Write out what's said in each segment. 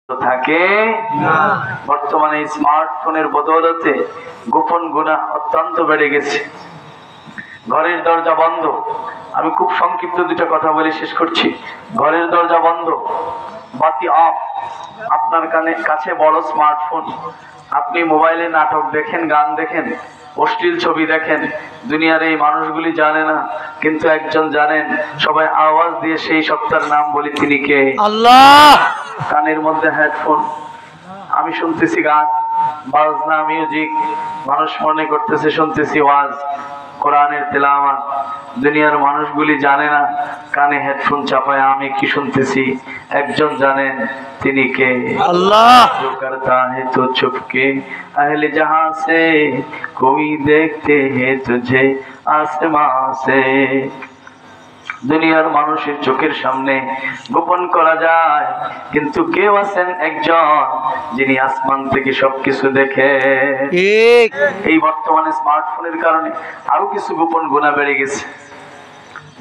থাকে না। বর্তমানে স্মার্টফোনের বদৌলতে গোপন গুনাহ অত্যন্ত বেড়ে গেছে। ঘরের দরজা বন্ধ, আমি খুব সংক্ষিপ্ত দুটো কথা বলে শেষ করছি। ঘরের দরজা বন্ধ, বাতি অফ, আপনার কাছে বড় স্মার্টফোন, আপনি মোবাইলে নাটক দেখেন, গান দেখেন, অশ্লীল ছবি দেখেন। দুনিয়ার এই মানুষগুলি জানে না, কিন্তু একজন জানেন। সবাই আওয়াজ দিয়ে সেই সত্তার নাম বলি, তিনি কে? আল্লাহ। কানের মধ্যে হেডফোন, আমি শুনতেছি গান বাজনা মিউজিক, মানুষ মনে করতেছে শুনতেছি ওয়াজ, কোরআনের তেলাওয়াত। দুনিয়ার মানুষগুলি জানে না, কানে হেডফোন চাপায় আমি কি শুনতেছি। একজন জানেন, তিনি কে? আল্লাহ। जो करता है तो छुपके अहले जहां से, कोई देखते हैं तुझे आसमां से। দুনিয়ার মানুষের চোখের সামনে গোপন করা যায়, কিন্তু কেউ আছেন একজন যিনি আসমান থেকে সবকিছু দেখে। এই বর্তমানে স্মার্টফোনের কারণে আরো কিছু গোপন গুনাহ বেড়ে গেছে।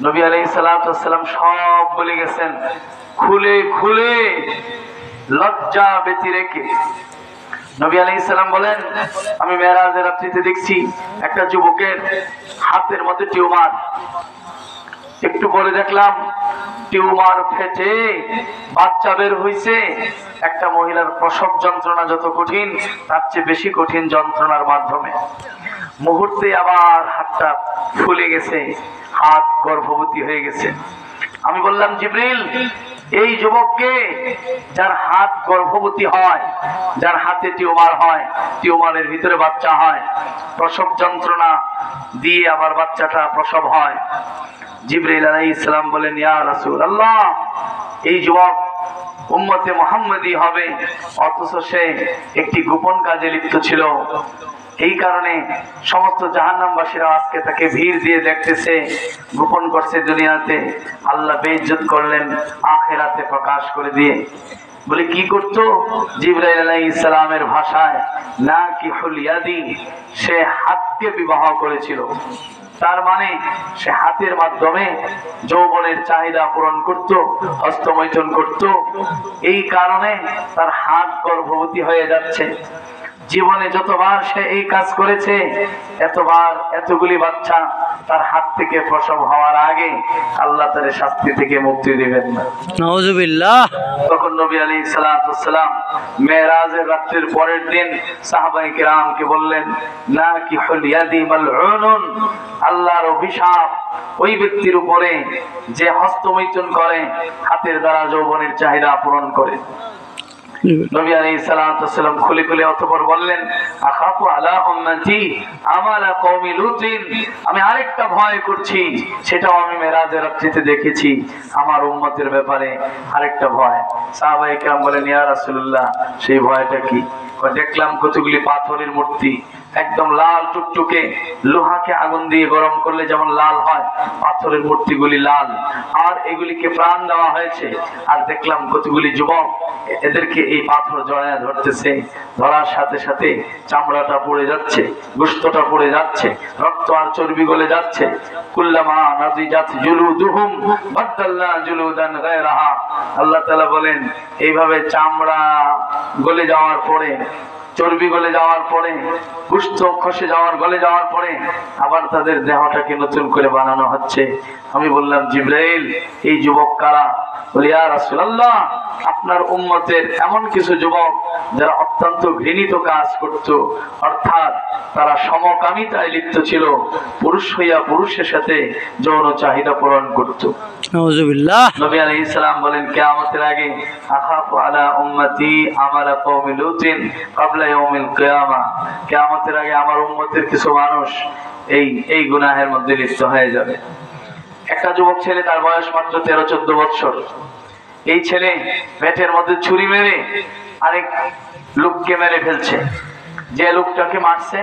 নবী আলাইহিস সালাতু ওয়াস সালাম সব বলে গেছেন, খুলে খুলে লজ্জা ব্যতি রেখে। নবী আলাইহিস সালাম বলেন, আমি মেরাজের রাত্রিতে দেখছি একটা যুবকের হাতের মধ্যে টিউমার। একটু পরে দেখলাম টিউমার ফেটে বাচ্চা বের হইছে। একটা মহিলার প্রসব যন্ত্রণা যত কঠিন, তার চেয়ে বেশি কঠিন যন্ত্রণার মাধ্যমে মুহূর্তে আবার হাতটা ফুলে গেছে, হাত গর্ভবতী হয়ে গেছে। আমি বললাম, জিবরিল, এই যুবককে যার হাত গর্ভবতী হয়, যার হাতে টিউমার হয়, টিউমারের ভিতরে বাচ্চা হয়, প্রসব যন্ত্রণা দিয়ে আবার বাচ্চাটা প্রসব হয়। জিবরাইল আলাইহিস সালাম বলেন, ইয়া রাসূলুল্লাহ, এই যুবক উম্মতে মুহাম্মাদি হবে, অথচ সে একটি গোপন কাজে লিপ্ত ছিল। এই কারণে সমস্ত জাহান্নামবাসীরা আজকে তাকে ভিড় দিয়ে দেখতেছে। গোপন করছে দুনিয়াতে, আল্লাহ বেইজ্জত করলেন আখিরাতে প্রকাশ করে দিয়ে। বলে কি করতো? জিবরাইল আলাইহিস সালামের ভাষায় নাকিহুল ইয়াদি, সে হাতকে বিবাহ করেছিল। তার মানে সে হাতের মাধ্যমে যৌবনের চাহিদা পূরণ করত, হস্তমৈথুন করত। এই কারণে তার হাত গর্ভবতী হয়ে যাচ্ছে। জীবনে যতবার সে এই কাজ করেছে, এতবার এতগুলি বাচ্চা তার হাত থেকে প্রসব হওয়ার আগে আল্লাহ তার শাস্তি থেকে মুক্তি দিবেন না। নাউজুবিল্লাহ। তখন নবী আলাইহিস সালাতু ওয়াস সালাম মেরাজের রাতের পরের দিন সাহাবায়ে কেরামকে বললেন, নাকিহুল ইয়াদি মালউনুন, আল্লাহর অভিশাপ ওই ব্যক্তির উপরে যে হস্তমৈথুন করে, হাতের দ্বারা যৌবনের চাহিদা পূরণ করে। নবী আলাইহিস সালাতু ওয়াস সালাম খুলে খুলে অতঃপর বললেন, আখাফু আলা উম্মতি আমালা কওমি লুতিন, আমি আরেকটা ভয় করছি, সেটাও আমি মেরাজের রাত্রিতে দেখেছি, আমার উম্মতের ব্যাপারে আরেকটা ভয়। সাহাবায়ে কেরাম বলেন, ইয়া রাসূলুল্লাহ, সেই ভয়টা কি? দেখলাম কতগুলি পাথরের মূর্তি, একদম লাল টুকটুকে, লোহাকে আগুন দিয়ে গরম করলে যেমন লাল হয়, পাথরের মূর্তিগুলি লাল, আর এগুলিকে প্রাণ দেওয়া হয়েছে। আর দেখলাম কতগুলি যুবক এদেরকে এই পাথর জড়ায় ধরতেছে, ধরার সাথে সাথে চামড়াটা পড়ে যাচ্ছে, গোশতটা পড়ে যাচ্ছে, রক্ত আর চর্বি গলে যাচ্ছে। কুল্লামা নাজিজাত জুলুদুহুম বাদদালনা জুলুদান গায়রাহা, আল্লাহ তাআলা বলেন, এইভাবে চামড়া গলে যাওয়ার পরে, চর্বি গলে যাওয়ার পরে, গোশত খসে যাওয়ার গলে যাওয়ার পরে আবার তাদের দেহটাকে নতুন করে বানানো হচ্ছে। আমি বললাম, জিবরাইল, এই যুবক কারা? বলি, ইয়া রাসূলুল্লাহ, আপনার উম্মতের এমন কিছু যুবক যারা অত্যন্ত ঘৃণিত কাজ করত, অর্থাৎ তারা সমকামিতায় লিপ্ত ছিল, পুরুষ হইয়া পুরুষের সাথে যৌন চাহিদা পূরণ করত। নাউজুবিল্লাহ। নবী আলাইহিস সালাম বলেন, কিয়ামতের আগে আখাফু আলা উম্মতি আমালা কওমি লুতিন ক্বাবলা ইয়াউমিল কিয়ামা, কিয়ামতের আগে আমার উম্মতের কিছু মানুষ এই গুনাহের মধ্যে লিপ্ত হয়ে যাবে। একটা যুবক ছেলে, তার বয়স মাত্র 13-14 বছর। এই ছেলে পেটের মধ্যে ছুরি মেরে আরেক লোককে মেরে ফেলছে। যে লোকটাকে মারছে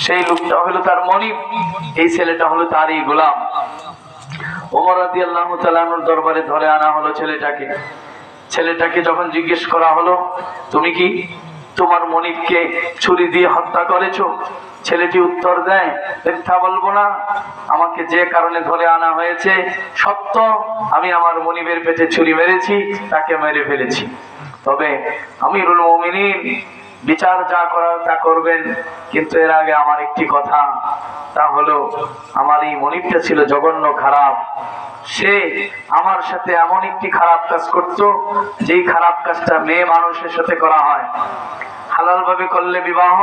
সেই লোকটা হলো তার মনিব, এই ছেলেটা হলো তারই গোলাম। ওমর রাদিয়াল্লাহু তাআলা আনহুর দরবারে ধরে আনা হলো ছেলেটাকে। ছেলেটাকে যখন জিজ্ঞেস করা হলো, তুমি কি তোমার মনিবকে ছুরি দিয়ে হত্যা করেছো? ছেলেটি উত্তর দেয়, মিথ্যা বলবো না, আমাকে যে কারণে ধরে আনা হয়েছে সত্য, আমি আমার মনিবের পেটে ছুরি মেরেছি, তাকে মেরে ফেলেছি। তবে আমিরুল মুমিনিন বিচার যা করার তা করবেন, কিন্তু এর আগে আমার একটি কথা, তা হলো আমার এই মনিবটা ছিল জঘন্য খারাপ। সে আমার সাথে এমন একটি খারাপ কাজ করত, যেই খারাপ কাজটা মেয়ে মানুষের সাথে করা হয়। হালাল ভাবে করলে বিবাহ,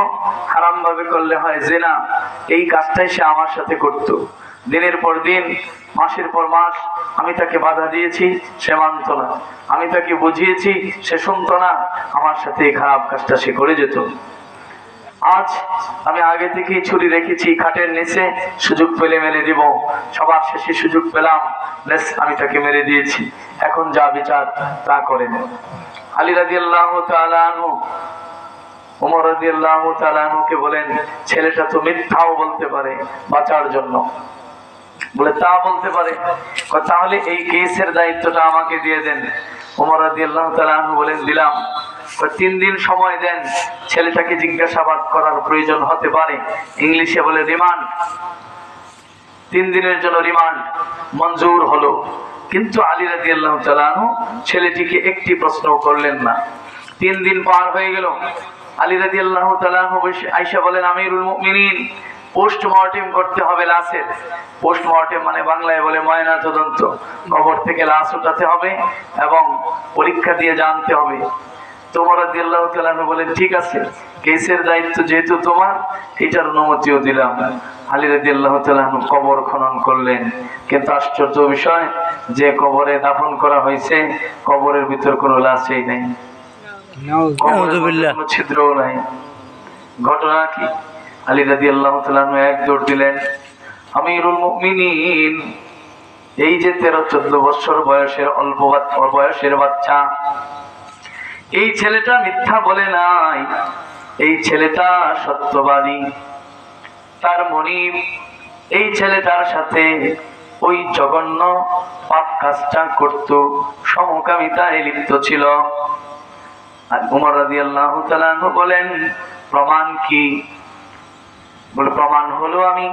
হারাম ভাবে করলে হয় জিনা। এই কাজটাই সে আমার সাথে করত। দিনের পর দিন, মাসের পর মাস আমি তাকে বাধা দিয়েছি, সে মানত না। আমি তাকে বুঝিয়েছি, সে শুনতো না। আমার সাথে এই খারাপ কাজটা সে করে যেত। আজ আমি আগে থেকেই ছুরি রেখেছি খাটের নিচে, সুযোগ পেলে মেরে দিব। সবার শেষে সুযোগ পেলাম, বেশ আমি তাকে মেরে দিয়েছি। এখন যা বিচার তা করেন। আলী রাদিয়াল্লাহু তাআলা আনহু, ওমর রাদিয়াল্লাহু তাআলা আনহুকে বলেন, ছেলেটা তো মিথ্যাও বলতে পারে বাঁচার জন্য। বলে তা বলতে পারে, তাহলে এই কেসের দায়িত্বটা আমাকে দিয়ে দেন। ওমর রাদিয়াল্লাহু তাআলা আনহু বলেন, দিলাম। 3 দিন সময় দেন, ছেলেটাকে জিজ্ঞাসাবাদ করার প্রয়োজন হতে পারে, ইংলিশে বলে রিমান্ড। 3 দিনের জন্য রিমান্ড মঞ্জুর হলো। কিন্তু আলী রাদিয়াল্লাহু তাআলা আনহু ছেলেটিকে একটি প্রশ্ন করলেন না। 3 দিন পার হয়ে গেল। আলী রাদিয়াল্লাহু তাআলা আনহু আয়েশা বলেন, আমিরুল মুমিনিন, পোস্টমর্টেম করতে হবে লাশের। পোস্টমর্টেম মানে বাংলায় বলে ময়না তদন্ত। কবর থেকে লাশ উঠাতে হবে এবং পরীক্ষা দিয়ে জানতে হবে। ওমর রাদিয়াল্লাহু তাআলা আনহু বলেন, ঠিক আছে, কেসের দায়িত্ব যেহেতু তোমার, এটার অনুমতিও দিলাম। আলী রাদিয়াল্লাহু তাআলা আনহু কবর খনন করলেন। কিন্তু আশ্চর্য বিষয়, যে কবরে দাফন করা হয়েছে, কবরের ভিতর কোনো লাশই নেই, কোনো ছিদ্রও নাই। ঘটনা কি? আলী রাদিয়াল্লাহু তাআলা আনহু এক দৌড় দিলেন, আমিরুল মুমিনিন, এই যে 13-14 বছর বয়সের অল্প বয়সের বাচ্চা, এই ছেলেটা মিথ্যা বলে নাই, এই ছেলেটা সত্যবাদী। তার মনিব এই ছেলেটার সাথে ওই জঘন্য পাপ কাজটা করত, সমকামিতায় লিপ্ত ছিল। আর ওমর রাদিয়াল্লাহু তাআলা আনহু বলেন, প্রমাণ কি? বলে, প্রমাণ হলো আমি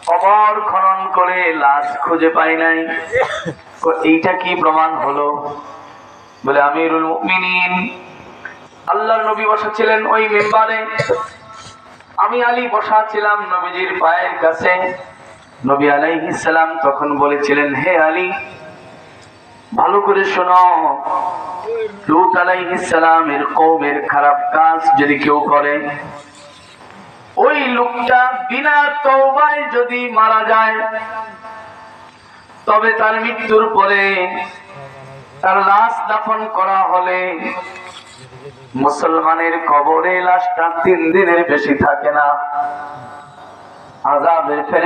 কবর খনন করে লাশ খুঁজে পাই নাই। এইটা কি প্রমাণ হলো? বলে, আমিরুল মুমিনিন, আল্লাহর নবী বসা ছিলেন ওই মিম্বারে, আমি আলী বসা ছিলাম নবীজির পায়ের কাছে। নবী আলাইহিস সালাম তখন বলেছিলেন, হে আলী, ভালো করে শোনো, লূত আলাইহিস সালামের কওমের খারাপ কাজ যদি কেউ করে, ওই লোকটা বিনা তওবায় যদি মারা যায়, তবে তার মৃত্যুর পরে তার লাশ দাফন করা হলে মুসলমানের কবরে লাশটা 3 দিনের বেশি থাকে না, আযাবের